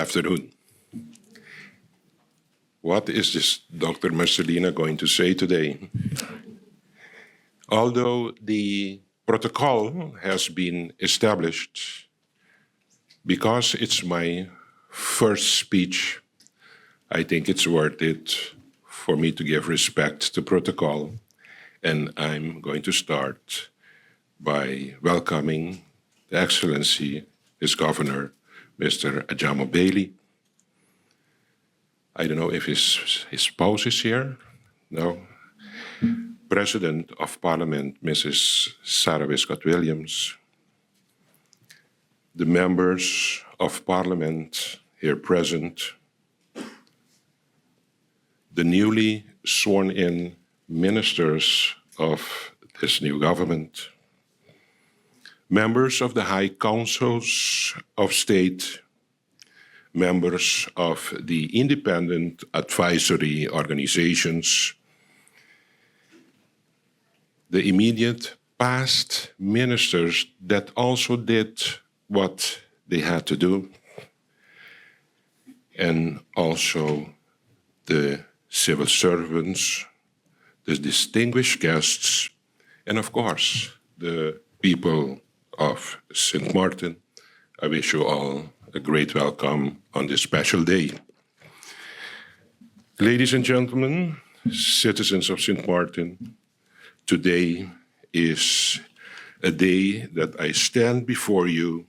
afternoon. What is this Dr. Mercelina going to say today? Although the protocol has been established, because it's my first speech, I think it's worth it for me to give respect to protocol, and I'm going to start by welcoming the Excellency, his Governor, Mr. Adjamo Bailey. I don't know if his spouse is here. No. President of Parliament, Mrs. Sarah Wiskott-Williams. The members of Parliament here present. The newly sworn-in ministers of this new government. Members of the High Councils of State, members of the independent advisory organizations, the immediate past ministers that also did what they had to do, and also the civil servants, the distinguished guests, and of course, the people of St. Martin. I wish you all a great welcome on this special day. Ladies and gentlemen, citizens of St. Martin, today is a day that I stand before you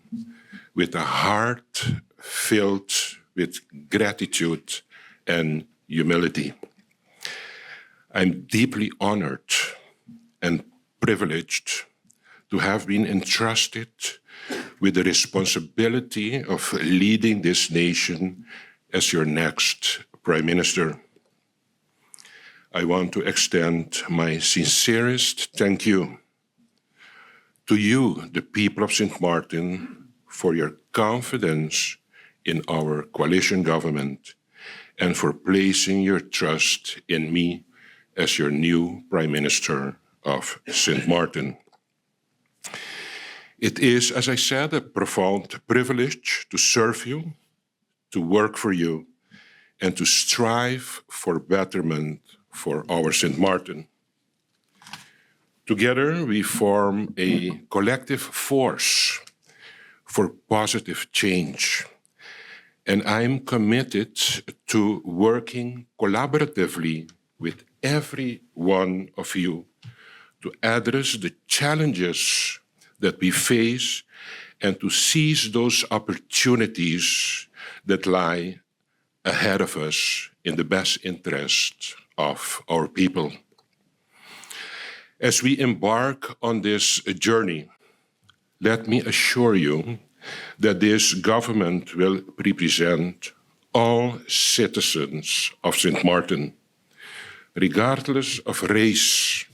with a heart filled with gratitude and humility. I'm deeply honored and privileged to have been entrusted with the responsibility of leading this nation as your next Prime Minister. I want to extend my sincerest thank you to you, the people of St. Martin, for your confidence in our coalition government and for placing your trust in me as your new Prime Minister of St. Martin. It is, as I said, a profound privilege to serve you, to work for you, and to strive for betterment for our St. Martin. Together, we form a collective force for positive change, and I'm committed to working collaboratively with every one of you to address the challenges that we face and to seize those opportunities that lie ahead of us in the best interest of our people. As we embark on this journey, let me assure you that this government will represent all citizens of St. Martin, regardless of race,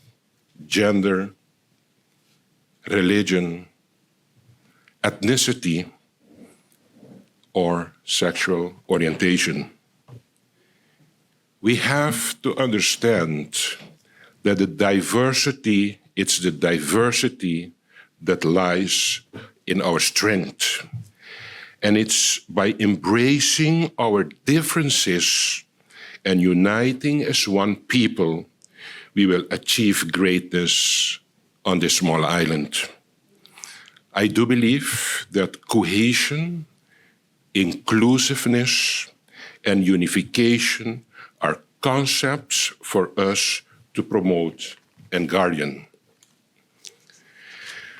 gender, religion, ethnicity, or sexual orientation. We have to understand that it's the diversity that lies in our strength. And it's by embracing our differences and uniting as one people, we will achieve greatness on this small island. I do believe that cohesion, inclusiveness, and unification are concepts for us to promote and guardian.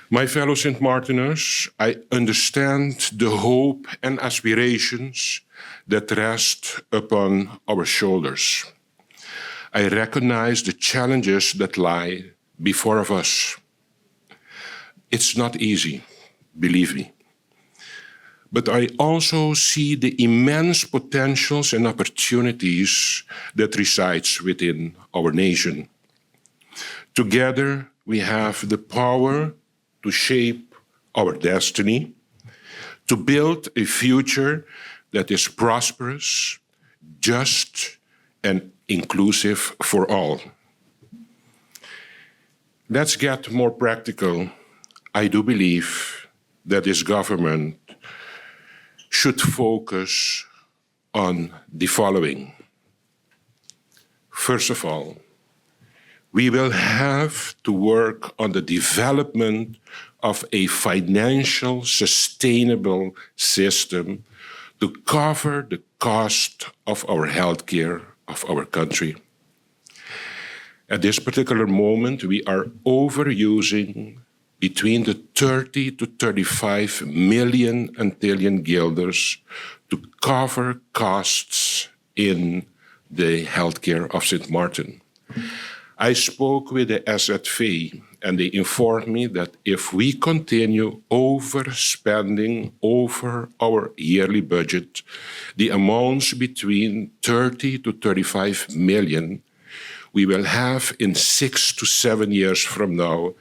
My fellow St. Martiners, I understand the hope and aspirations that rest upon our shoulders. I recognize the challenges that lie before of us. It's not easy, believe me. But I also see the immense potentials and opportunities that resides within our nation. Together, we have the power to shape our destiny, to build a future that is prosperous, just, and inclusive for all. Let's get more practical. I do believe that this government should focus on the following. First of all, we will have to work on the development of a financial sustainable system to cover the cost of our healthcare of our country. At this particular moment, we are overusing between the 30 to 35 million Antillian guilders to cover costs in the healthcare of St. Martin. I spoke with the SZV and they informed me that if we continue overspending over our yearly budget, the amounts between 30 to 35 million, we will have in 6 to 7 years from now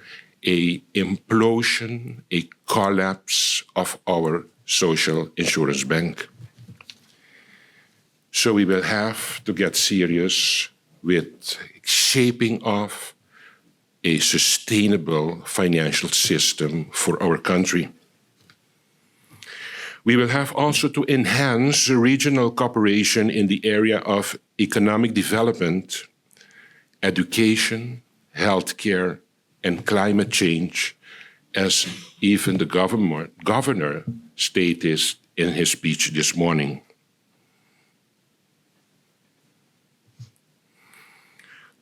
an implosion, a collapse of our social insurance bank. So we will have to get serious with shaping of a sustainable financial system for our country. We will have also to enhance regional cooperation in the area of economic development, education, healthcare, and climate change, as even the governor stated in his speech this morning.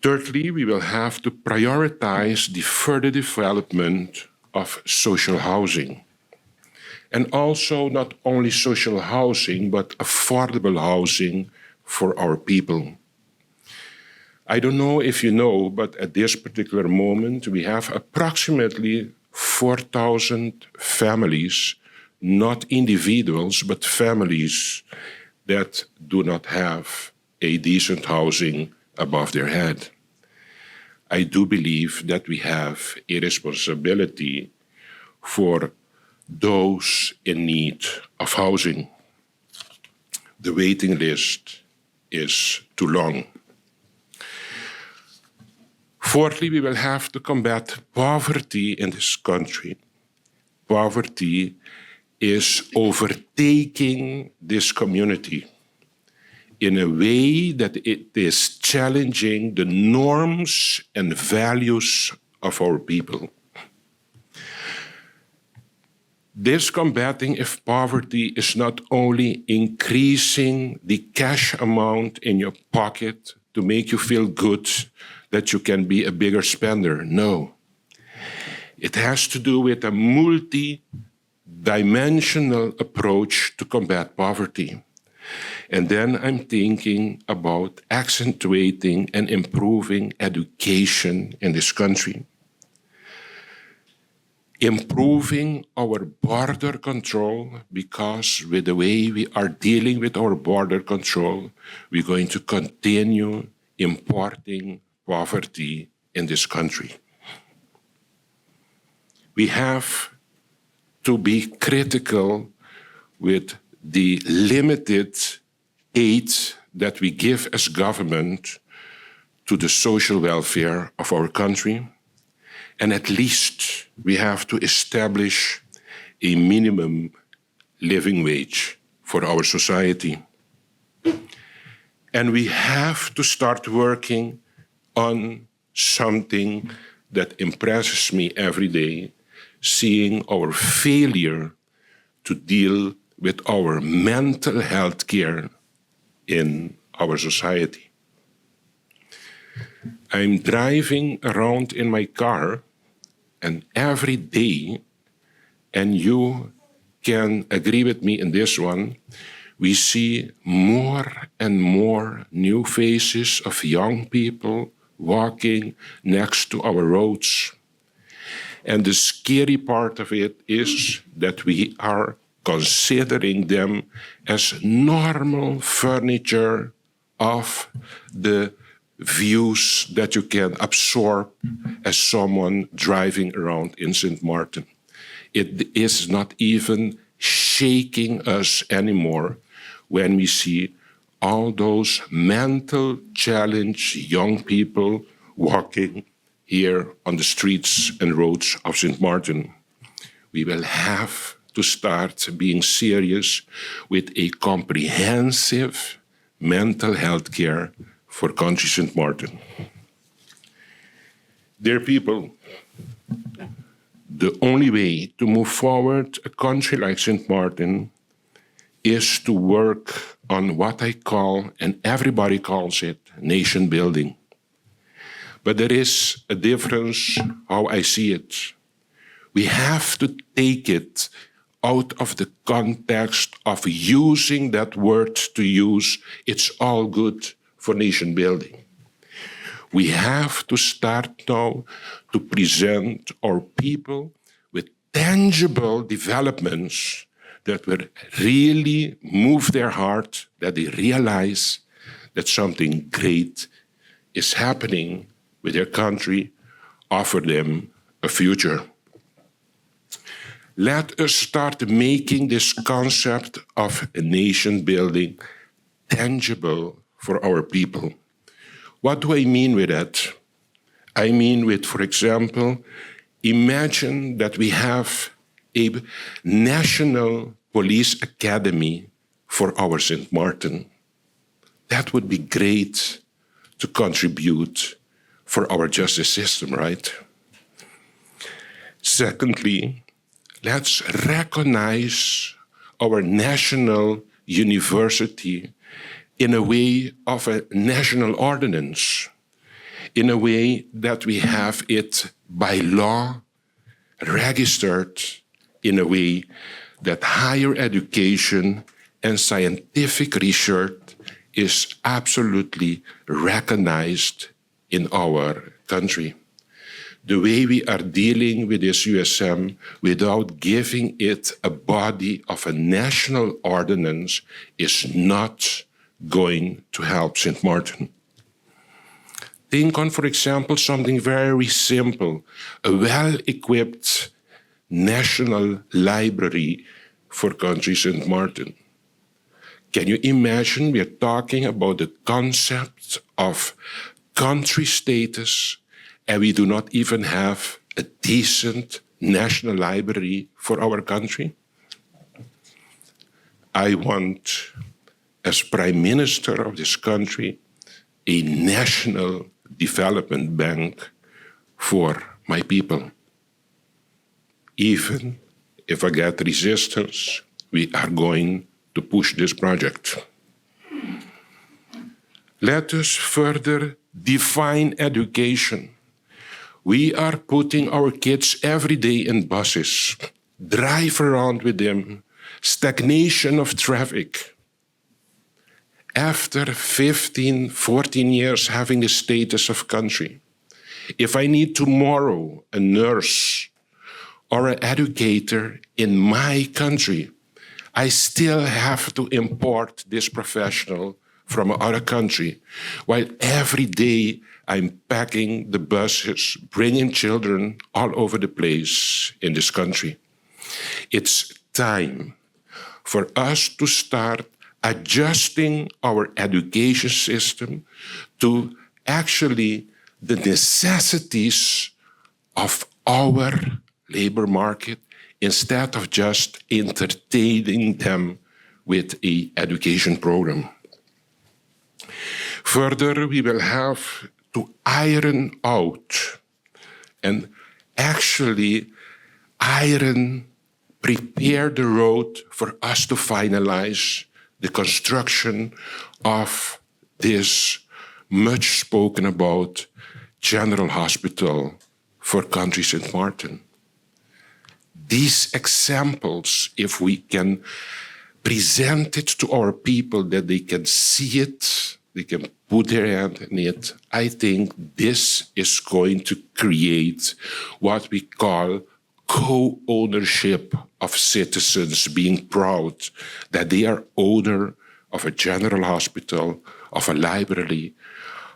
Thirdly, we will have to prioritize the further development of social housing. And also not only social housing, but affordable housing for our people. I don't know if you know, but at this particular moment, we have approximately 4,000 families, not individuals, but families that do not have a decent housing above their head. I do believe that we have a responsibility for those in need of housing. The waiting list is too long. Fourthly, we will have to combat poverty in this country. Poverty is overtaking this community in a way that it is challenging the norms and values of our people. This combating of poverty is not only increasing the cash amount in your pocket to make you feel good that you can be a bigger spender. No. It has to do with a multi-dimensional approach to combat poverty. And then I'm thinking about accentuating and improving education in this country. Improving our border control, because with the way we are dealing with our border control, we're going to continue importing poverty in this country. We have to be critical with the limited aid that we give as government to the social welfare of our country. And at least we have to establish a minimum living wage for our society. And we have to start working on something that impresses me every day, seeing our failure to deal with our mental health care in our society. I'm driving around in my car, and every day, and you can agree with me in this one, we see more and more new faces of young people walking next to our roads. And the scary part of it is that we are considering them as normal furniture of the views that you can absorb as someone driving around in St. Martin. It is not even shaking us anymore when we see all those mental challenged young people walking here on the streets and roads of St. Martin. We will have to start being serious with a comprehensive mental health care for country St. Martin. Dear people, the only way to move forward a country like St. Martin is to work on what I call, and everybody calls it, nation building. But there is a difference how I see it. We have to take it out of the context of using that word to use, it's all good for nation building. We have to start now to present our people with tangible developments that will really move their heart, that they realize that something great is happening with their country, offer them a future. Let us start making this concept of a nation building tangible for our people. What do I mean with that? I mean with, for example, imagine that we have a national police academy for our St. Martin. That would be great to contribute for our justice system, right? Secondly, let's recognize our national university in a way of a national ordinance, in a way that we have it by law registered, in a way that higher education and scientific research is absolutely recognized in our country. The way we are dealing with this USM without giving it a body of a national ordinance is not going to help St. Martin. Think on, for example, something very simple, a well-equipped national library for country St. Martin. Can you imagine we are talking about the concept of country status, and we do not even have a decent national library for our country? I want, as Prime Minister of this country, a national development bank for my people. Even if I get resistance, we are going to push this project. Let us further define education. We are putting our kids every day in buses, drive around with them, stagnation of traffic. After 15, 14 years having the status of country, if I need tomorrow a nurse or an educator in my country, I still have to import this professional from another country, while every day I'm packing the buses, bringing children all over the place in this country. It's time for us to start adjusting our education system to actually the necessities of our labor market instead of just entertaining them with an education program. Further, we will have to iron out and actually prepare the road for us to finalize the construction of this much spoken about General Hospital for country St. Martin. These examples, if we can present it to our people that they can see it, they can put their hand in it, I think this is going to create what we call co-ownership of citizens being proud that they are owner of a general hospital, of a library,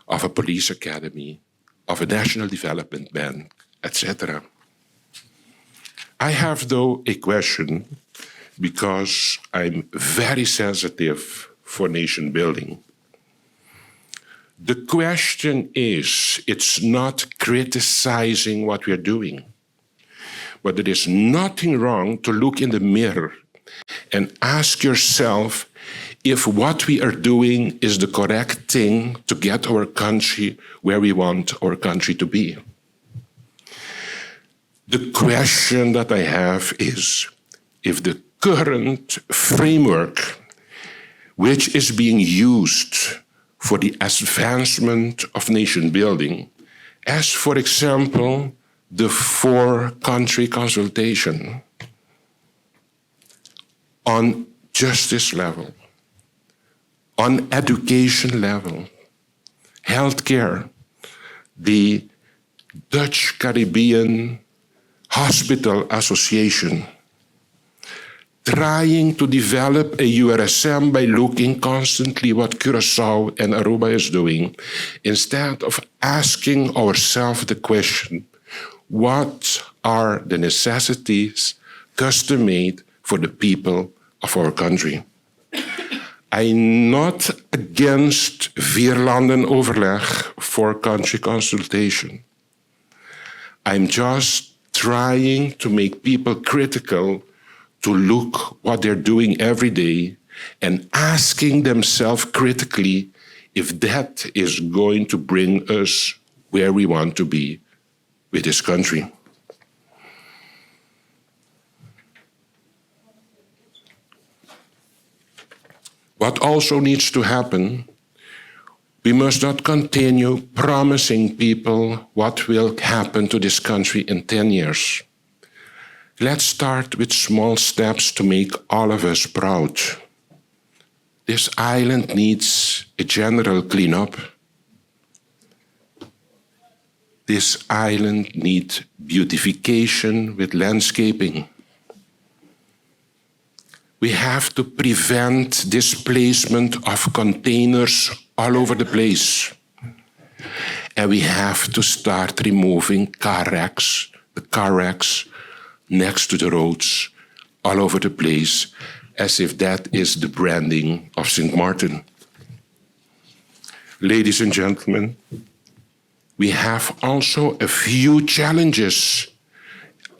of a police academy, of a national development bank, etc. I have, though, a question because I'm very sensitive for nation building. The question is, it's not criticizing what we are doing, but there is nothing wrong to look in the mirror and ask yourself if what we are doing is the correct thing to get our country where we want our country to be. The question that I have is if the current framework, which is being used for the advancement of nation building, as for example, the 4-country consultation on justice level, on education level, healthcare, the Dutch Caribbean Hospital Association, trying to develop a URSM by looking constantly what Curaçao and Aruba is doing, instead of asking ourselves the question, what are the necessities custom-made for the people of our country? I'm not against Vierlanden-overleg, 4-country consultation. I'm just trying to make people critical to look what they're doing every day and asking themselves critically if that is going to bring us where we want to be with this country. What also needs to happen, we must not continue promising people what will happen to this country in 10 years. Let's start with small steps to make all of us proud. This island needs a general cleanup. This island needs beautification with landscaping. We have to prevent displacement of containers all over the place. And we have to start removing the car wrecks next to the roads all over the place, as if that is the branding of St. Martin. Ladies and gentlemen, we have also a few challenges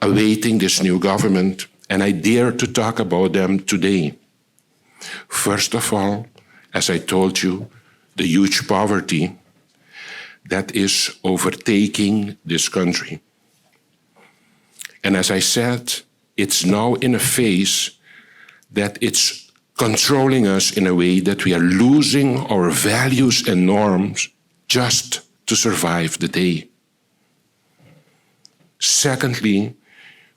awaiting this new government, and I dare to talk about them today. First of all, as I told you, the huge poverty that is overtaking this country. And as I said, it's now in a phase that it's controlling us in a way that we are losing our values and norms just to survive the day. Secondly,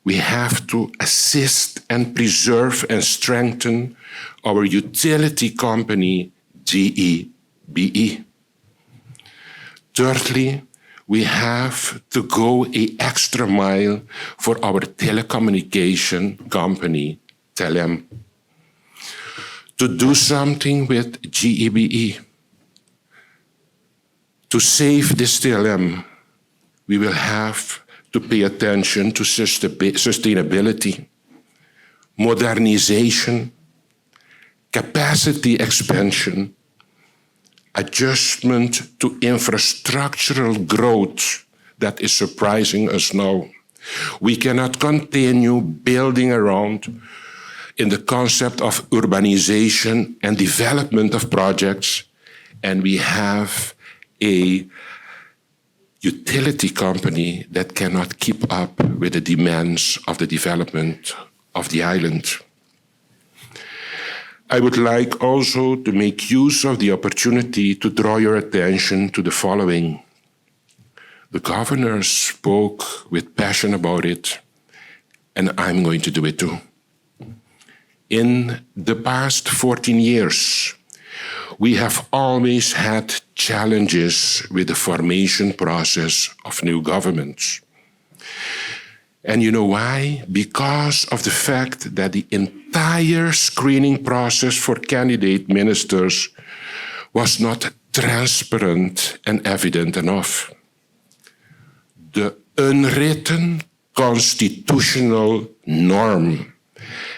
we have to assist and preserve and strengthen our utility company, GEBE. Thirdly, we have to go an extra mile for our telecommunication company, Telem. To do something with GEBE. To save this Telem, we will have to pay attention to sustainability, modernization, capacity expansion, adjustment to infrastructural growth that is surprising us now. We cannot continue building around in the concept of urbanization and development of projects, and we have a utility company that cannot keep up with the demands of the development of the island. I would like also to make use of the opportunity to draw your attention to the following. The governor spoke with passion about it, and I'm going to do it too. In the past 14 years, we have always had challenges with the formation process of new governments. And you know why? Because of the fact that the entire screening process for candidate ministers was not transparent and evident enough. The unwritten constitutional norm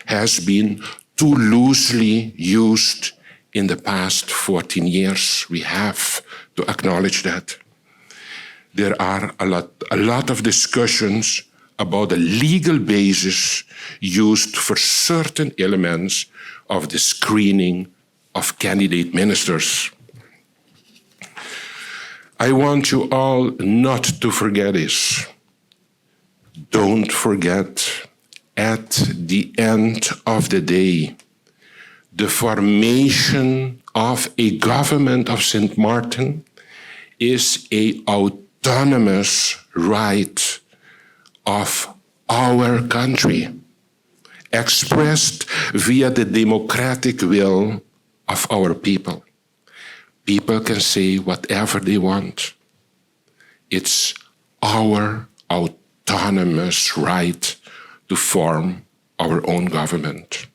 has been too loosely used in the past 14 years. We have to acknowledge that. There are a lot of discussions about the legal basis used for certain elements of the screening of candidate ministers. I want you all not to forget this. Don't forget, at the end of the day, the formation of a government of St. Martin is an autonomous right of our country, expressed via the democratic will of our people. People can say whatever they want. It's our autonomous right to form our own government.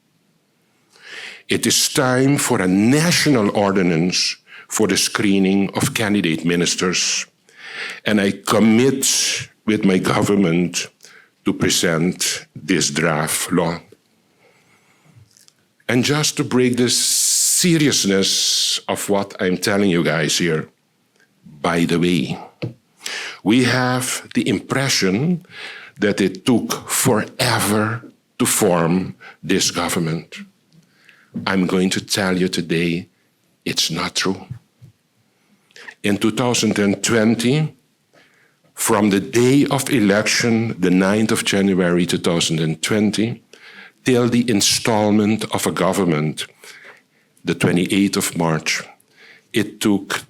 It is time for a national ordinance for the screening of candidate ministers, and I commit with my government to present this draft law. And just to break the seriousness of what I'm telling you guys here, by the way, we have the impression that it took forever to form this government. I'm going to tell you today, it's not true. In 2020, from the day of election, the 9th of January 2020, till the installment of a government, the 28th of March, it took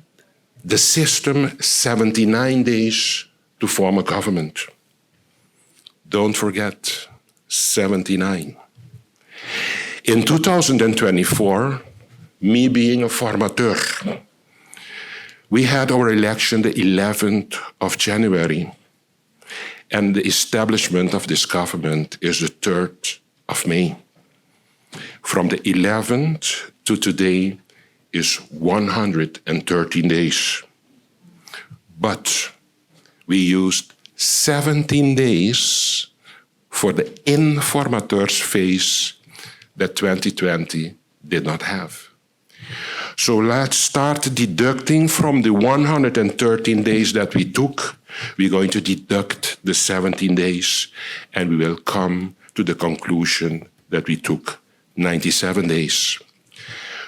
the system 79 days to form a government. Don't forget, 79. In 2024, me being a formateur, we had our election the 11th of January, and the establishment of this government is the 3rd of May. From the 11th to today is 113 days. But we used 17 days for the informateurs phase that 2020 did not have. So let's start deducting from the 113 days that we took. We're going to deduct the 17 days, and we will come to the conclusion that we took 97 days.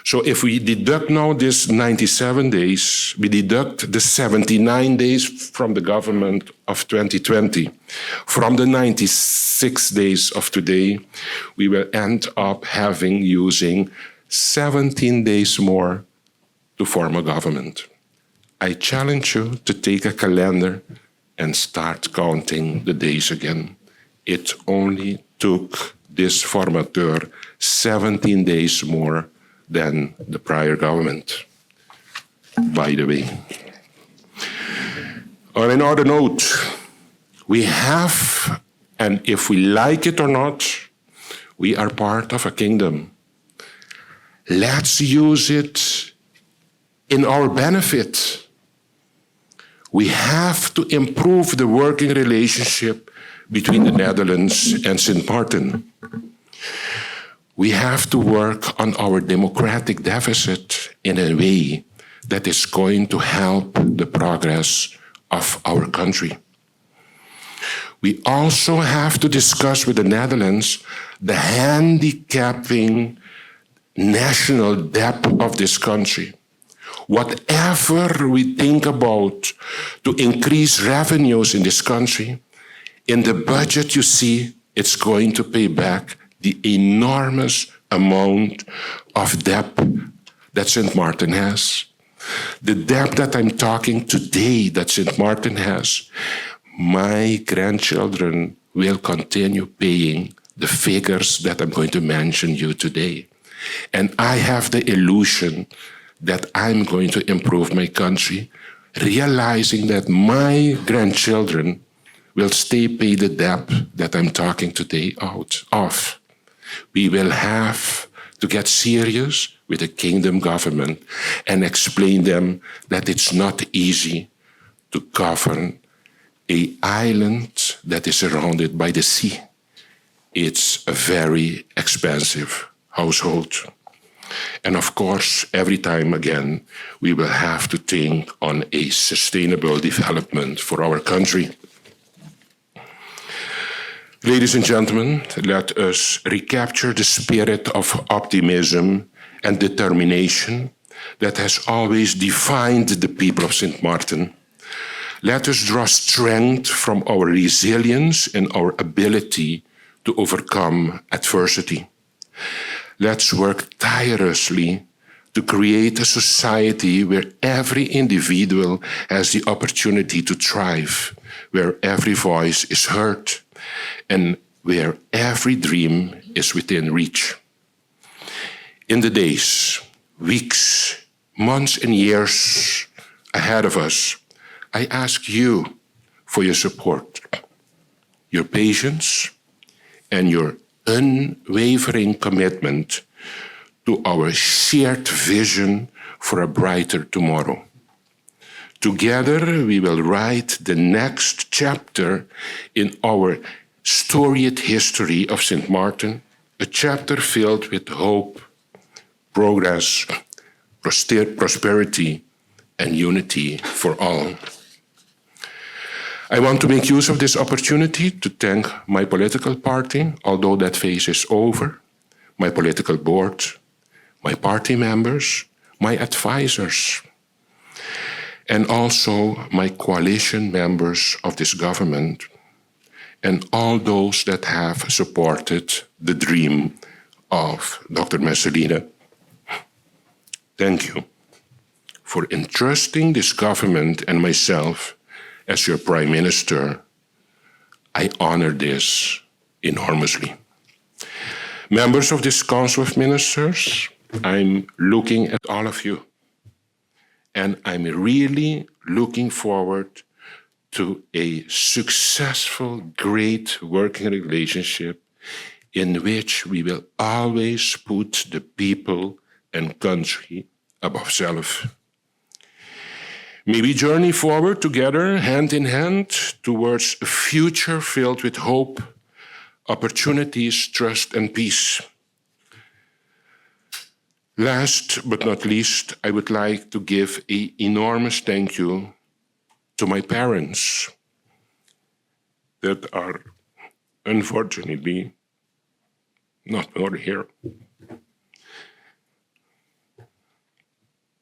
So if we deduct now this 97 days, we deduct the 79 days from the government of 2020. From the 96 days of today, we will end up using 17 days more to form a government. I challenge you to take a calendar and start counting the days again. It only took this formateur 17 days more than the prior government, by the way. On another note, we have, and if we like it or not, we are part of a kingdom. Let's use it in our benefit. We have to improve the working relationship between the Netherlands and St. Martin. We have to work on our democratic deficit in a way that is going to help the progress of our country. We also have to discuss with the Netherlands the handicapping national debt of this country. Whatever we think about to increase revenues in this country, in the budget you see, it's going to pay back the enormous amount of debt that St. Martin has. The debt that I'm talking today that St. Martin has, my grandchildren will continue paying the figures that I'm going to mention you today. And I have the illusion that I'm going to improve my country, realizing that my grandchildren will stay pay the debt that I'm talking today out of. We will have to get serious with the kingdom government and explain them that it's not easy to govern an island that is surrounded by the sea. It's a very expensive household. And of course, every time again, we will have to think on a sustainable development for our country. Ladies and gentlemen, let us recapture the spirit of optimism and determination that has always defined the people of St. Martin. Let us draw strength from our resilience and our ability to overcome adversity. Let's work tirelessly to create a society where every individual has the opportunity to thrive, where every voice is heard, and where every dream is within reach. In the days, weeks, months, and years ahead of us, I ask you for your support, your patience, and your unwavering commitment to our shared vision for a brighter tomorrow. Together, we will write the next chapter in our storied history of St. Martin, a chapter filled with hope, progress, prosperity, and unity for all. I want to make use of this opportunity to thank my political party, although that phase is over, my political board, my party members, my advisors, and also my coalition members of this government, and all those that have supported the dream of Dr. Mercelina. Thank you for entrusting this government and myself as your Prime Minister. I honor this enormously. Members of this Council of Ministers, I'm looking at all of you, and I'm really looking forward to a successful, great working relationship in which we will always put the people and country above self. May we journey forward together, hand in hand, towards a future filled with hope, opportunities, trust, and peace. Last but not least, I would like to give an enormous thank you to my parents that are unfortunately not more here,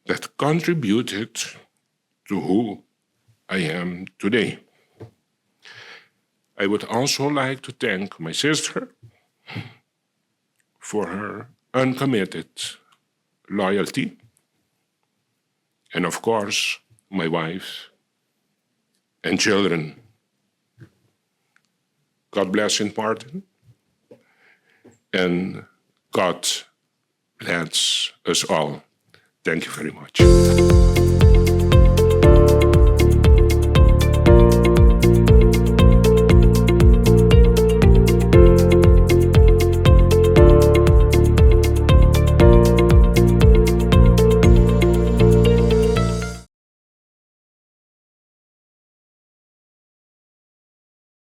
that contributed to who I am today. I would also like to thank my sister for her uncommitted loyalty, and of course, my wife and children. God bless St. Martin, and God bless us all. Thank you very much.